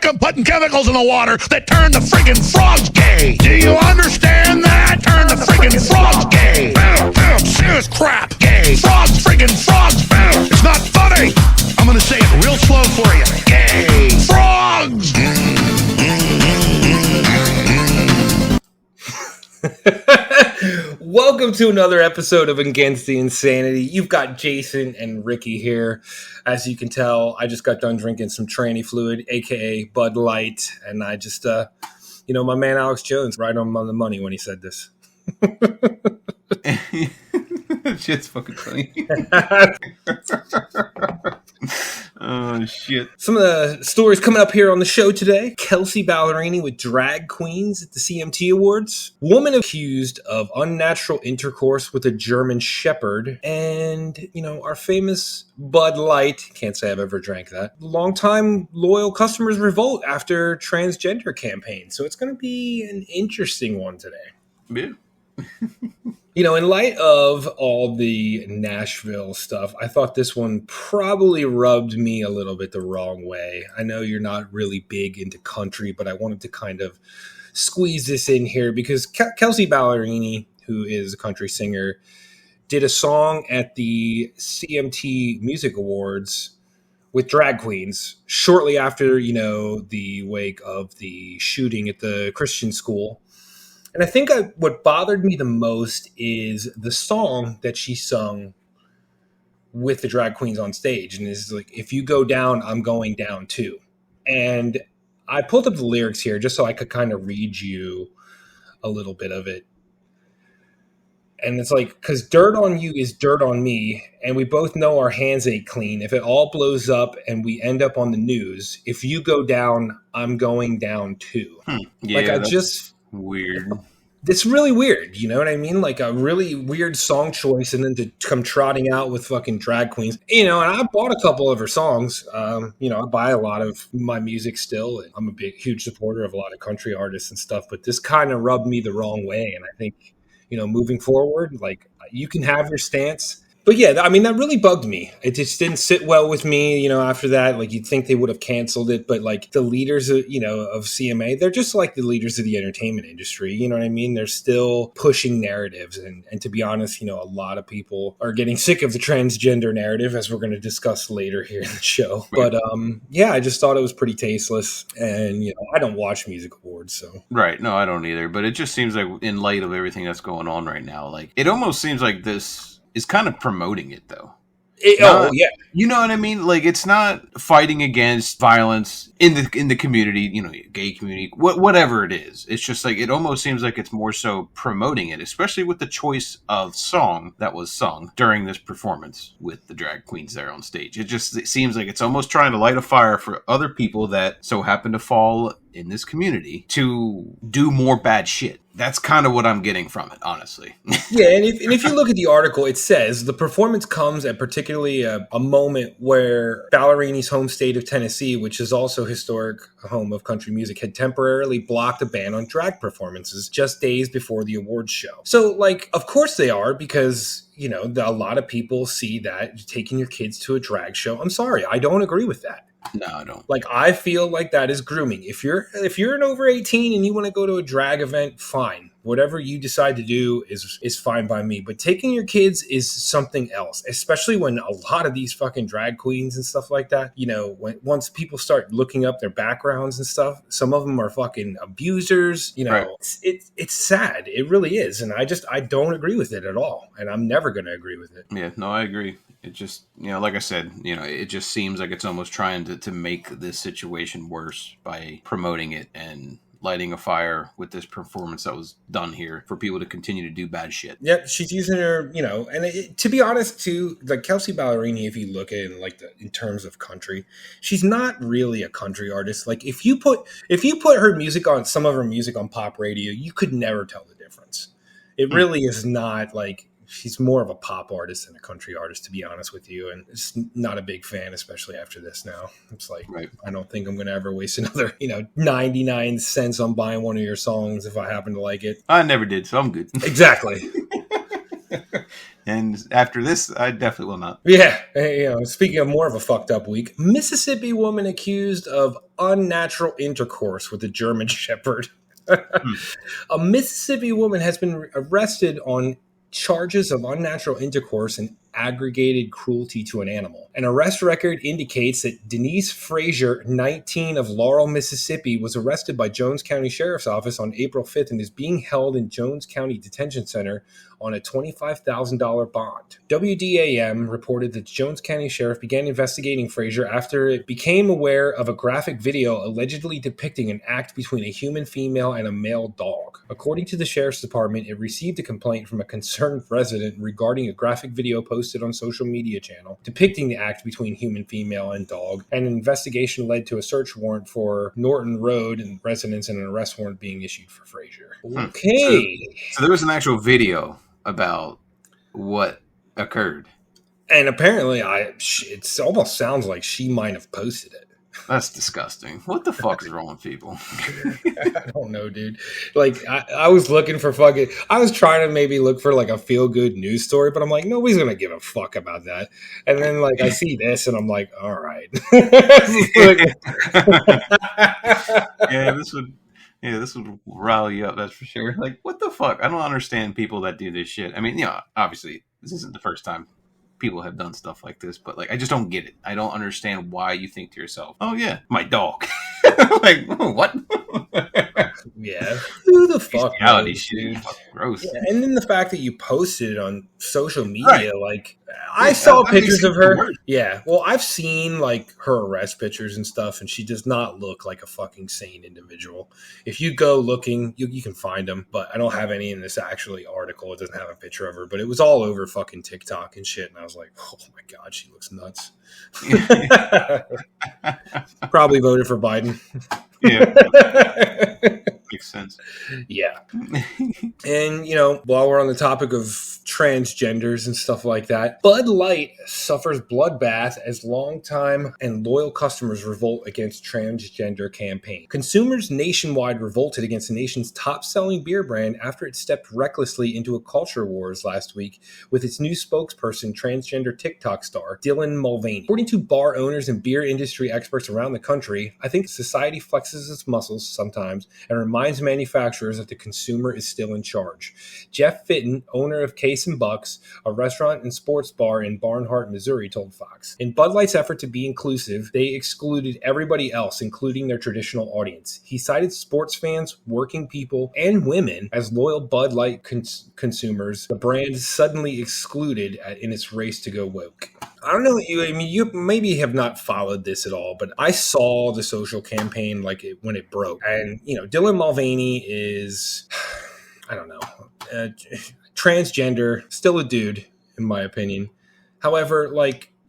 sick of putting chemicals in the water that turn the friggin' frogs gay. Do you understand that? Turn the friggin' frogs gay. Serious crap. Gay. Frogs, friggin' frogs. It's not funny. I'm gonna say it real slow for you. Gay. Frogs. Welcome to another episode of Against the Insanity. You've got Jason and Ricky here. As you can tell, I just got done drinking some Tranny Fluid, aka Bud Light, and I just, my man Alex Jones, right on the money when he said this. Shit's fucking funny. Oh, shit. Some of the stories coming up here on the show today. Kelsey Ballerini with drag queens at the CMT Awards. Woman accused of unnatural intercourse with a German shepherd. And, our famous Bud Light. Can't say I've ever drank that. Longtime loyal customers revolt after transgender campaign. So it's going to be an interesting one today. Yeah. In light of all the Nashville stuff, I thought this one probably rubbed me a little bit the wrong way. I know you're not really big into country, but I wanted to kind of squeeze this in here because Kelsey Ballerini, who is a country singer, did a song at the CMT Music Awards with drag queens shortly after, the wake of the shooting at the Christian school. And I think what bothered me the most is the song that she sung with the drag queens on stage. And it's like, if you go down, I'm going down too. And I pulled up the lyrics here just so I could kind of read you a little bit of it. And it's like, because dirt on you is dirt on me, and we both know our hands ain't clean. If it all blows up and we end up on the news, if you go down, I'm going down too. Yeah, weird. It's really weird, you know what I mean? Like a really weird song choice, and then to come trotting out with fucking drag queens. And I bought a couple of her songs. I buy a lot of my music still. And I'm a huge supporter of a lot of country artists and stuff, but this kind of rubbed me the wrong way. And I think, moving forward, like you can have your stance. But yeah, I mean, that really bugged me. It just didn't sit well with me, after that. Like, you'd think they would have canceled it. But, like, the leaders, of CMA, they're just like the leaders of the entertainment industry. You know what I mean? They're still pushing narratives. And to be honest, a lot of people are getting sick of the transgender narrative, as we're going to discuss later here in the show. But, I just thought it was pretty tasteless. And, I don't watch music awards, so. Right. No, I don't either. But it just seems like, in light of everything that's going on right now, like, it almost seems like this is kind of promoting it, though. Yeah. You know what I mean? Like, it's not fighting against violence in the community, gay community, whatever it is. It's just like, it almost seems like it's more so promoting it, especially with the choice of song that was sung during this performance with the drag queens there on stage. It seems like it's almost trying to light a fire for other people that so happen to fall in this community to do more bad shit. That's kind of what I'm getting from it, honestly. Yeah, and if you look at the article, it says the performance comes at particularly a moment where Ballerini's home state of Tennessee, which is also historic home of country music, had temporarily blocked a ban on drag performances just days before the awards show. So, like, of course they are, because a lot of people see that taking your kids to a drag show. I'm sorry, I don't agree with that. No, I don't. Like, I feel like that is grooming. If you're an over 18 and you want to go to a drag event, fine. Whatever you decide to do is fine by me. But taking your kids is something else, especially when a lot of these fucking drag queens and stuff like that, once people start looking up their backgrounds and stuff, some of them are fucking abusers. Right. It's sad. It really is. And I don't agree with it at all. And I'm never going to agree with it. Yeah, no, I agree. It just, like I said, it just seems like it's almost trying to make this situation worse by promoting it and lighting a fire with this performance that was done here for people to continue to do bad shit. Yep, she's using her, and to be honest, too, like Kelsey Ballerini, if you look at it in terms of country, she's not really a country artist. Like, if you put her music on, some of her music on pop radio, you could never tell the difference. It really is not like. She's more of a pop artist than a country artist, to be honest with you. And it's not a big fan, especially after this now. It's like, right. I don't think I'm going to ever waste another, 99 cents on buying one of your songs if I happen to like it. I never did, so I'm good. Exactly. And after this, I definitely will not. Yeah, speaking of more of a fucked up week, Mississippi woman accused of unnatural intercourse with a German Shepherd. Hmm. A Mississippi woman has been arrested on charges of unnatural intercourse and aggregated cruelty to an animal. An arrest record indicates that Denise Frazier, 19, of Laurel, Mississippi, was arrested by Jones County Sheriff's Office on April 5th and is being held in Jones County Detention Center on a $25,000 bond. WDAM reported that Jones County Sheriff began investigating Frazier after it became aware of a graphic video allegedly depicting an act between a human female and a male dog. According to the Sheriff's Department, it received a complaint from a concerned resident regarding a graphic video posted on social media channel depicting the act between human female and dog, and an investigation led to a search warrant for Norton Road and residents and an arrest warrant being issued for Frazier. Okay. So there was an actual video about what occurred. And apparently, it almost sounds like she might have posted it. That's disgusting. What the fuck is wrong with people? I don't know, dude. Like, I was looking for I was trying to maybe look for like a feel good news story, but I'm like, nobody's gonna give a fuck about that. And then like I see this, and I'm like, all right. This would rile you up, that's for sure. Like, what the fuck? I don't understand people that do this shit. I mean, obviously, this isn't the first time people have done stuff like this, but like, I just don't get it. I don't understand why you think to yourself, oh yeah, my dog. Like, what? Yeah, who the fuck reality knows, shit, dude? Gross. Yeah, and then the fact that you posted it on social media, right. Like I saw pictures of her. Yeah, well, I've seen like her arrest pictures and stuff, and she does not look like a fucking sane individual. If you go looking, you can find them, but I don't have any in this actually article. It doesn't have a picture of her, but it was all over fucking TikTok and shit, and I was like, oh my god, she looks nuts. Probably voted for Biden. Yeah. Makes sense. Yeah. And, while we're on the topic of transgenders and stuff like that, Bud Light suffers bloodbath as longtime and loyal customers revolt against transgender campaign. Consumers nationwide revolted against the nation's top-selling beer brand after it stepped recklessly into a culture wars last week with its new spokesperson, transgender TikTok star Dylan Mulvaney. According to bar owners and beer industry experts around the country, I think society flexes its muscles sometimes and reminds manufacturers that the consumer is still in charge. Jeff Fitton, owner of Case and Bucks, a restaurant and sports bar in Barnhart, Missouri, told Fox. In Bud Light's effort to be inclusive, they excluded everybody else, including their traditional audience. He cited sports fans, working people, and women as loyal Bud Light consumers, the brand suddenly excluded in its race to go woke. I don't know. You maybe have not followed this at all, but I saw the social campaign when it broke. And, Dylan Mulvaney is, I don't know, transgender, still a dude, in my opinion. However,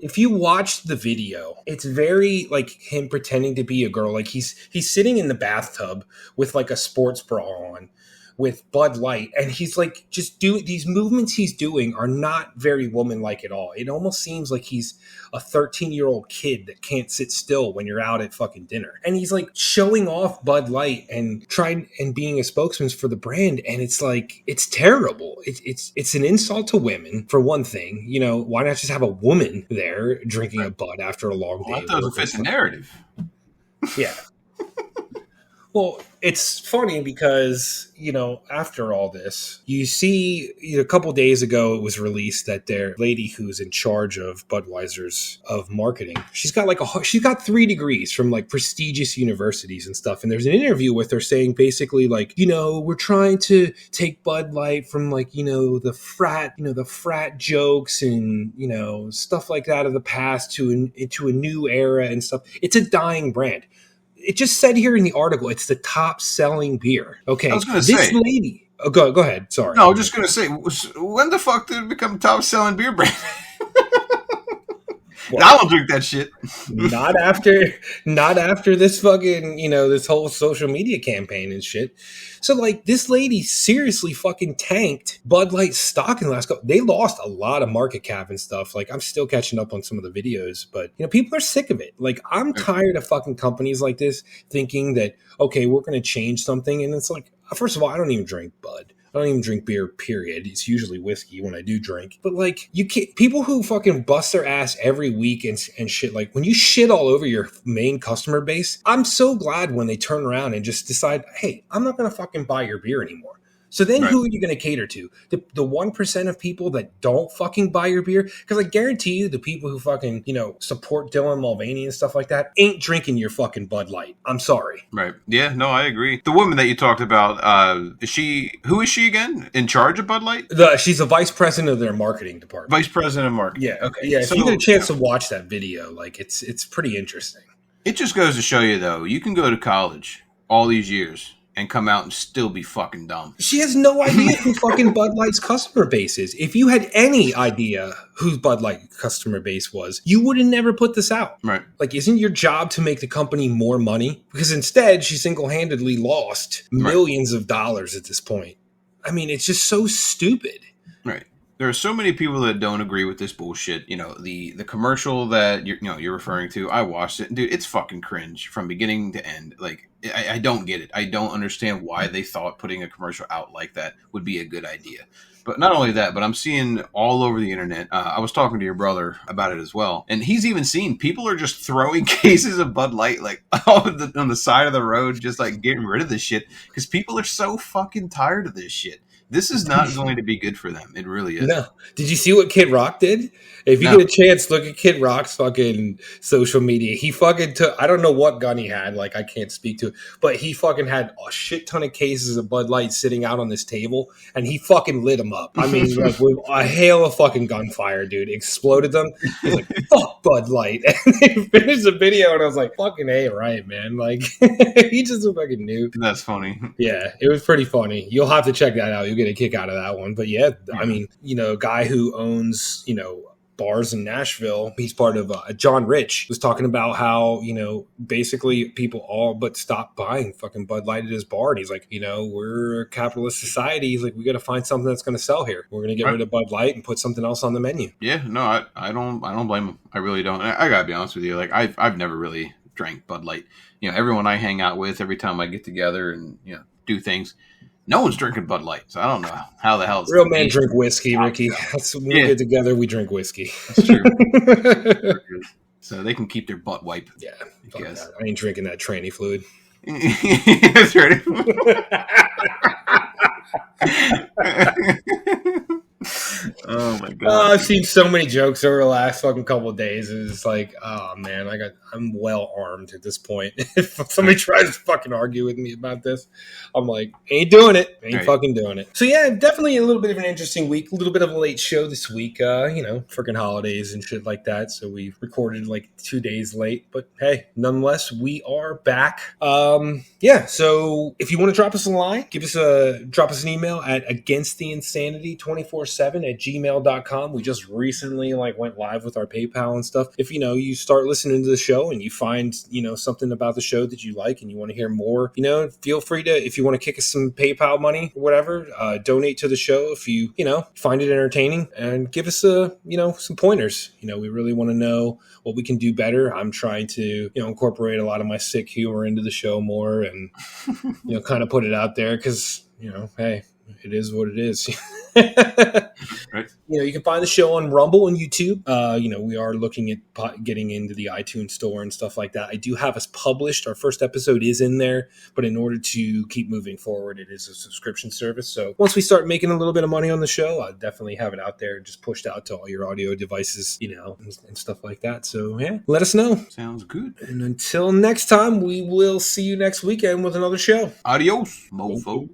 if you watch the video, it's very like him pretending to be a girl. Like he's sitting in the bathtub with like a sports bra on, with Bud Light, and he's like just these movements he's doing are not very woman-like at all. It almost seems like he's a 13-year-old kid that can't sit still when you're out at fucking dinner. And he's like showing off Bud Light and trying and being a spokesman for the brand, and it's like it's terrible. It's an insult to women, for one thing. Why not just have a woman there drinking a Bud after a long day? That doesn't fit the narrative. Yeah. Well, it's funny because, after all this, you see a couple days ago it was released that their lady who's in charge of Budweiser's of marketing, she's got 3 degrees from like prestigious universities and stuff. And there's an interview with her saying basically we're trying to take Bud Light from the frat jokes and, stuff like that of the past into a new era and stuff. It's a dying brand. It just said here in the article, it's the top selling beer. Okay. I was going to say. This lady. Oh, go ahead. Sorry. No, I was just going to say, when the fuck did it become top selling beer brand? Well, I don't drink that shit. not after this fucking, this whole social media campaign and shit. So this lady seriously fucking tanked Bud Light stock in the last couple. They lost a lot of market cap and stuff. I'm still catching up on some of the videos, but people are sick of it. I'm tired of fucking companies like this thinking that, okay, we're going to change something. And it's like, first of all, I don't even drink Bud. I don't even drink beer, period. It's usually whiskey when I do drink. But like, you can't, people who fucking bust their ass every week and shit, like when you shit all over your main customer base, I'm so glad when they turn around and just decide, hey, I'm not going to fucking buy your beer anymore. So then Right. who are you going to cater to? The 1% of people that don't fucking buy your beer? Because I guarantee you the people who fucking, support Dylan Mulvaney and stuff like that ain't drinking your fucking Bud Light. I'm sorry. Right. Yeah, no, I agree. The woman that you talked about, who is she again? In charge of Bud Light? She's the vice president of their marketing department. Vice president of marketing. Yeah. Okay. Yeah. If So, you get a chance to watch that video, like it's pretty interesting. it just goes to show you, though, you can go to college all these years and come out and still be fucking dumb. She has no idea who fucking Bud Light's customer base is. If you had any idea who Bud Light customer base was, you would have never put this out. Right. Like, isn't your job to make the company more money? Because instead, she single-handedly lost millions of dollars at this point. I mean, it's just so stupid. Right. There are so many people that don't agree with this bullshit. The commercial that you're referring to, I watched it. Dude, it's fucking cringe from beginning to end. Like, I don't get it. I don't understand why they thought putting a commercial out like that would be a good idea. But not only that, but I'm seeing all over the internet. I was talking to your brother about it as well. And he's even seen people are just throwing cases of Bud Light like on the side of the road, just like getting rid of this shit. Because people are so fucking tired of this shit. This is not going to be good for them. It really is. No. Did you see what Kid Rock did? If you get a chance, look at Kid Rock's fucking social media. He fucking took, I don't know what gun he had, like I can't speak to it, but he fucking had a shit ton of cases of Bud Light sitting out on this table, and he fucking lit them up. I mean, like with a hail of fucking gunfire, dude. Exploded them. He's like, fuck Bud Light. And they finished the video, and I was like, fucking A, right, man. Like, he just fucking knew. That's funny. Yeah, it was pretty funny. You'll have to check that out. You'll get a kick out of that one. But yeah, I mean, a guy who owns, bars in Nashville, he's part of John Rich was talking about how, basically people all but stopped buying fucking Bud Light at his bar. And he's like, we're a capitalist society. He's like, we got to find something that's going to sell here. We're going to get rid of Bud Light and put something else on the menu. Yeah, no, I don't blame him. I really don't. I gotta be honest with you. Like I've never really drank Bud Light. Everyone I hang out with, every time I get together and do things, no one's drinking Bud Light, so I don't know how the hell it's real men drink whiskey, Ricky. That's when we get together, we drink whiskey. That's true. So they can keep their butt wipe. Yeah, I ain't drinking that tranny fluid. That's right. Oh my god! I've seen so many jokes over the last fucking couple of days. It's like, oh man, I'm well armed at this point. If somebody tries to fucking argue with me about this, I'm like, ain't doing it. Ain't fucking doing it. So yeah, definitely a little bit of an interesting week. A little bit of a late show this week. Freaking holidays and shit like that. So we recorded like 2 days late, but hey, nonetheless, we are back. So if you want to drop us a line, drop us an email at againsttheinsanity247@gmail.com. We just recently went live with our PayPal and stuff. If you start listening to the show and you find something about the show that you like and you want to hear more, feel free to, if you want to kick us some PayPal money or whatever, donate to the show if you find it entertaining, and give us some pointers. We really want to know what we can do better. I'm trying to incorporate a lot of my sick humor into the show more, and kind of put it out there because hey, it is what it is. Right. You can find the show on Rumble and YouTube. We are looking at getting into the iTunes store and stuff like that. I do have us published. Our first episode is in there, but in order to keep moving forward, it is a subscription service. So once we start making a little bit of money on the show, I'll definitely have it out there, just pushed out to all your audio devices, and stuff like that. So yeah, let us know. Sounds good. And until next time, we will see you next weekend with another show. Adios, mofo.